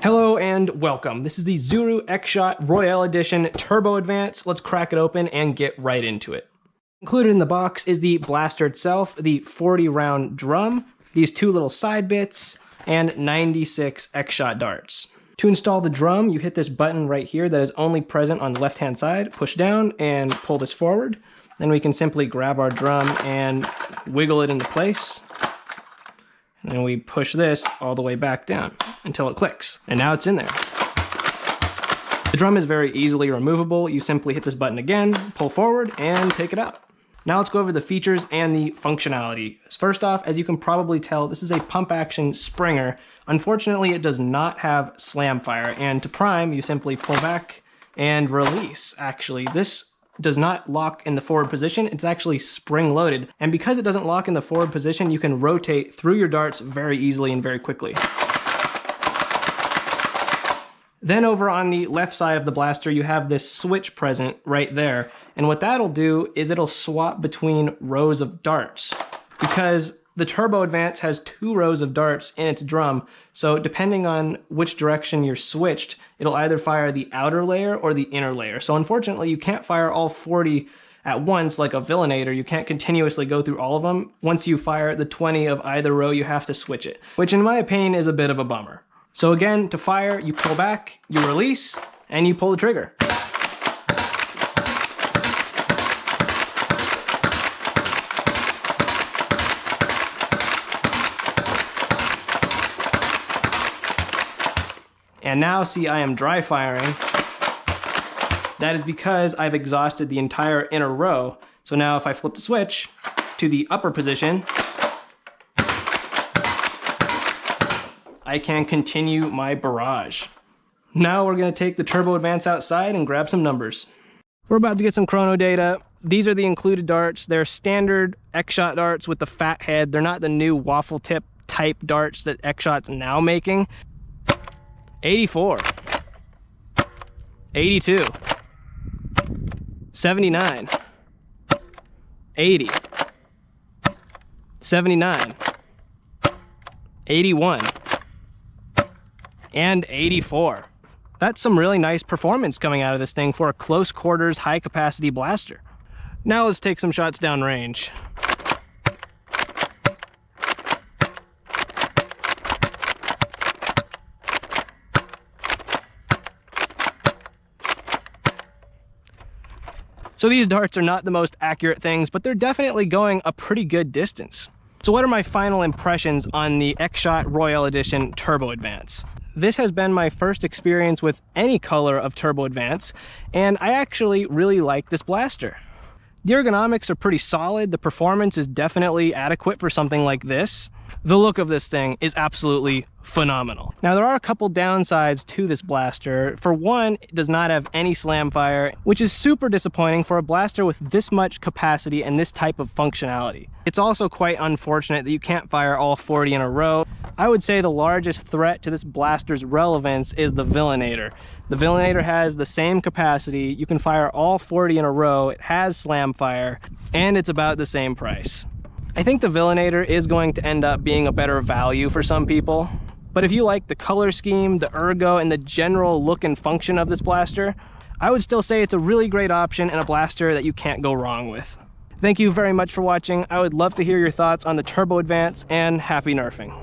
Hello and welcome. This is the Zuru X-Shot Royale Edition Turbo Advance. Let's crack it open and get right into it. Included in the box is the blaster itself, the 40-round drum, these two little side bits, and 96 X-Shot darts. To install the drum, you hit this button right here that is only present on the left-hand side, push down and pull this forward. Then we can simply grab our drum and wiggle it into place. And then we push this all the way back down until it clicks. And now it's in there. The drum is very easily removable. You simply hit this button again, pull forward, and take it out. Now let's go over the features and the functionality. First off, as you can probably tell, this is a pump action Springer. Unfortunately, it does not have slam fire. And to prime, you simply pull back and release. Actually, this does not lock in the forward position. It's actually spring loaded. And because it doesn't lock in the forward position, you can rotate through your darts very easily and very quickly. Then over on the left side of the blaster, you have this switch present right there. And what that'll do is it'll swap between rows of darts, because the Turbo Advance has 2 rows of darts in its drum. So depending on which direction you're switched, it'll either fire the outer layer or the inner layer. So unfortunately, you can't fire all 40 at once like a Villainator. You can't continuously go through all of them. Once you fire the 20 of either row, you have to switch it, which in my opinion is a bit of a bummer. So again, to fire, you pull back, you release, and you pull the trigger. And now see, I am dry firing. That is because I've exhausted the entire inner row. So now if I flip the switch to the upper position, I can continue my barrage. Now we're gonna take the Turbo Advance outside and grab some numbers. We're about to get some chrono data. These are the included darts. They're standard X-Shot darts with the fat head. They're not the new waffle tip type darts that X-Shot's now making. 84, 82, 79, 80, 79, 81, and 84. That's some really nice performance coming out of this thing for a close quarters, high capacity blaster. Now let's take some shots downrange. So these darts are not the most accurate things, but they're definitely going a pretty good distance. So what are my final impressions on the X-Shot Royale Edition Turbo Advance? This has been my first experience with any color of Turbo Advance, and I actually really like this blaster. The ergonomics are pretty solid. The performance is definitely adequate for something like this. The look of this thing is absolutely phenomenal. Now, there are a couple downsides to this blaster. For one, it does not have any slam fire, which is super disappointing for a blaster with this much capacity and this type of functionality. It's also quite unfortunate that you can't fire all 40 in a row. I would say the largest threat to this blaster's relevance is the Villainator. The Villainator has the same capacity. You can fire all 40 in a row. It has slam fire, and it's about the same price. I think the Villainator is going to end up being a better value for some people. But if you like the color scheme, the ergo, and the general look and function of this blaster, I would still say it's a really great option and a blaster that you can't go wrong with. Thank you very much for watching. I would love to hear your thoughts on the Turbo Advance, and happy nerfing.